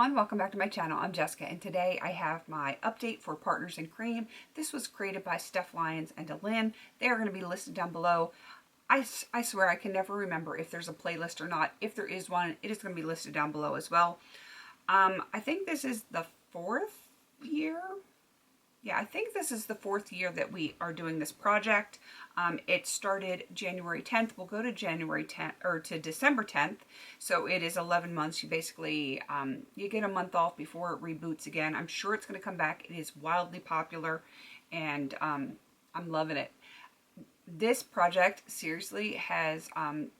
everyone, welcome back to my channel. I'm Jessica and today I have my update for Partners in Cream. This was created by Steph Lyons and Lynn. They are going to be listed down below. I swear I can never remember if there's a playlist or not. If there is one, it is going to be listed down below as well. I think this is the fourth year. Yeah, I think this is the fourth year that we are doing this project. It started January 10th. We'll go to January 10th or to December 10th. So it is 11 months. You basically, you get a month off before it reboots again. I'm sure it's going to come back. It is wildly popular and I'm loving it. This project seriously has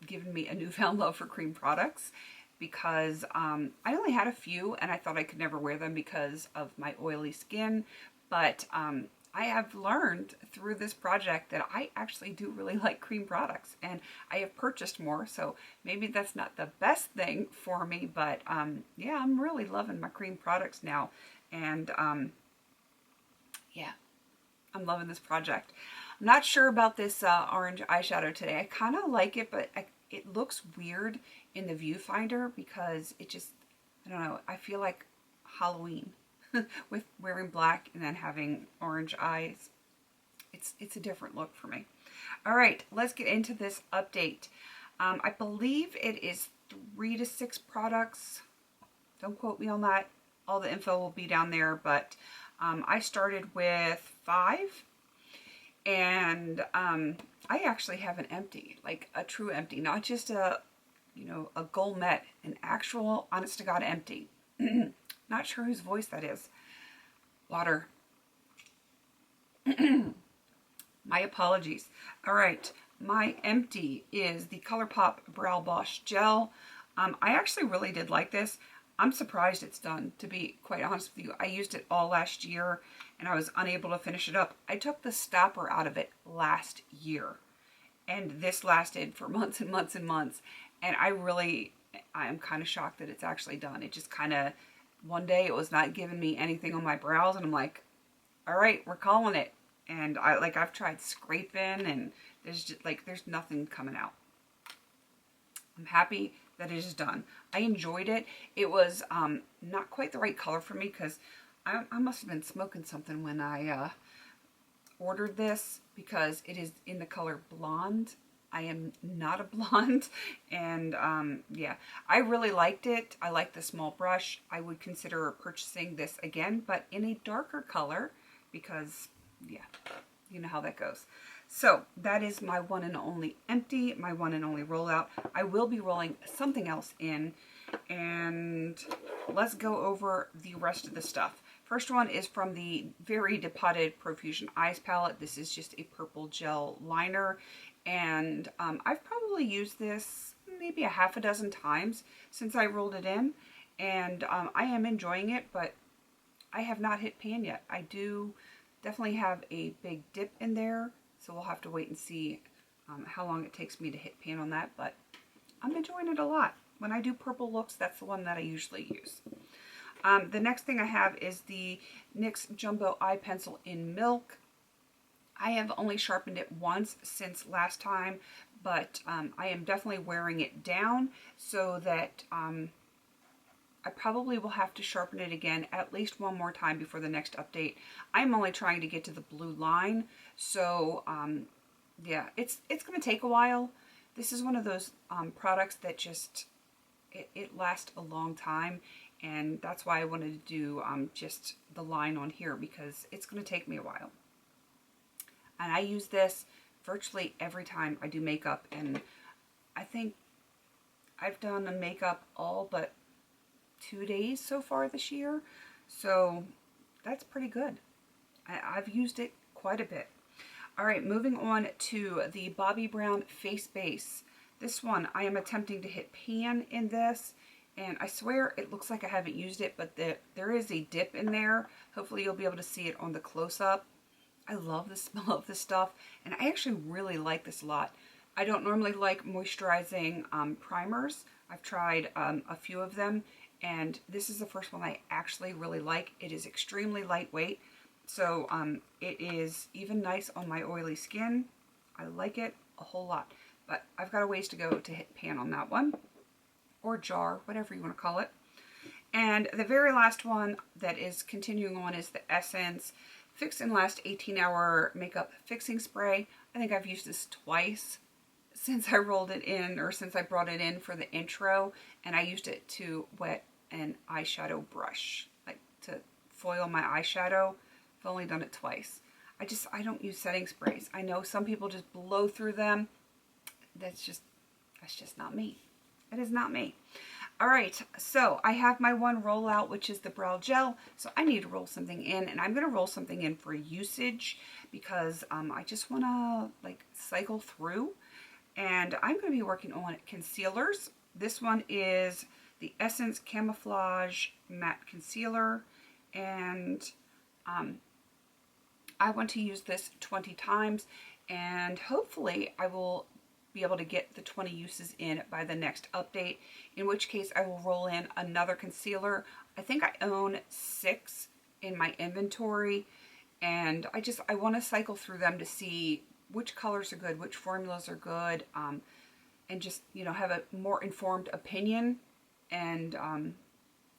given me a newfound love for cream products because I only had a few and I thought I could never wear them because of my oily skin. But I have learned through this project that I actually do really like cream products and I have purchased more. So maybe that's not the best thing for me, but yeah, I'm really loving my cream products now. And yeah, I'm loving this project. I'm not sure about this orange eyeshadow today. I kind of like it, but it looks weird in the viewfinder because it just, I don't know, I feel like Halloween. With wearing black and then having orange eyes. It's a different look for me. All right, let's get into this update. I believe it is 3 to 6 products. Don't quote me on that. All the info will be down there, but I started with 5 and I actually have an empty, like a true empty, not just a, you know, a gourmet, an actual honest to God empty. Not sure whose voice that is. Water. My apologies. All right. My empty is the ColourPop Brow Wash Gel. I actually really did like this. I'm surprised it's done, to be quite honest with you. I used it all last year and I was unable to finish it up. I took the stopper out of it last year and this lasted for months and months and months. And I'm kind of shocked that it's actually done. It just kind of, one day it was not giving me anything on my brows and I'm like, all right, we're calling it. And I've tried scraping and there's nothing coming out. I'm happy that it is done. I enjoyed it. It was not quite the right color for me because I must have been smoking something when I ordered this because it is in the color blonde. I am not a blonde and yeah, I really liked it. I like the small brush. I would consider purchasing this again, but in a darker color because yeah, you know how that goes. So that is my one and only empty, my one and only rollout. I will be rolling something else in and let's go over the rest of the stuff. First one is from the Very Depotted Profusion Eyes palette. This is just a purple gel liner. And I've probably used this maybe a half a dozen times since I rolled it in. And I am enjoying it, but I have not hit pan yet. I do definitely have a big dip in there. So we'll have to wait and see how long it takes me to hit pan on that. But I'm enjoying it a lot. When I do purple looks, that's the one that I usually use. The next thing I have is the NYX Jumbo Eye Pencil in Milk. I have only sharpened it once since last time, but I am definitely wearing it down so that I probably will have to sharpen it again at least one more time before the next update. I'm only trying to get to the blue line, so yeah, it's going to take a while. This is one of those products that just, it lasts a long time, and that's why I wanted to do just the line on here because it's going to take me a while. And I use this virtually every time I do makeup. And I think I've done the makeup all but 2 days so far this year. So that's pretty good. I've used it quite a bit. All right, moving on to the Bobbi Brown Face Base. This one, I am attempting to hit pan in this. And I swear it looks like I haven't used it, but there is a dip in there. Hopefully you'll be able to see it on the close-up. I love the smell of this stuff, and I actually really like this a lot. I don't normally like moisturizing primers. I've tried a few of them, and this is the first one I actually really like. It is extremely lightweight, so it is even nice on my oily skin. I like it a whole lot, but I've got a ways to go to hit pan on that one, or jar, whatever you want to call it. And the very last one that is continuing on is the Essence Fix and Last 18-Hour Makeup Fixing Spray. I think I've used this twice since I rolled it in, or since I brought it in for the intro, and I used it to wet an eyeshadow brush, like to foil my eyeshadow. I've only done it twice. I don't use setting sprays. I know some people just blow through them. That's just not me. It is not me. All right, so I have my one rollout, which is the brow gel. So I need to roll something in, and I'm going to roll something in for usage because I just want to like cycle through. And I'm going to be working on concealers. This one is the Essence Camouflage Matte Concealer, and I want to use this 20 times, and hopefully I will be able to get the 20 uses in by the next update, in which case I will roll in another concealer. I think I own 6 in my inventory, and I want to cycle through them to see which colors are good, which formulas are good, and just, you know, have a more informed opinion, and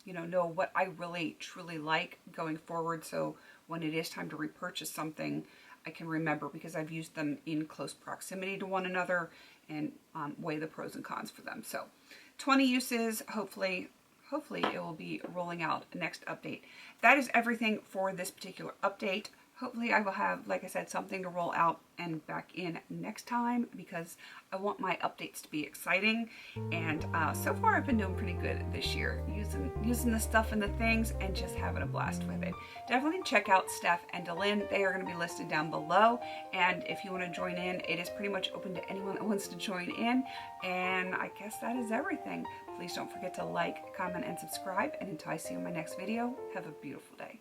you know what I really truly like going forward, so when it is time to repurchase something, I can remember, because I've used them in close proximity to one another, and weigh the pros and cons for them. So 20 uses, hopefully it will be rolling out next update. That is everything for this particular update. Hopefully I will have, like I said, something to roll out and back in next time, because I want my updates to be exciting. And so far I've been doing pretty good this year, using the stuff and the things and just having a blast with it. Definitely check out Steph and Delyn. They are going to be listed down below. And if you want to join in, it is pretty much open to anyone that wants to join in. And I guess that is everything. Please don't forget to like, comment, and subscribe. And until I see you in my next video, have a beautiful day.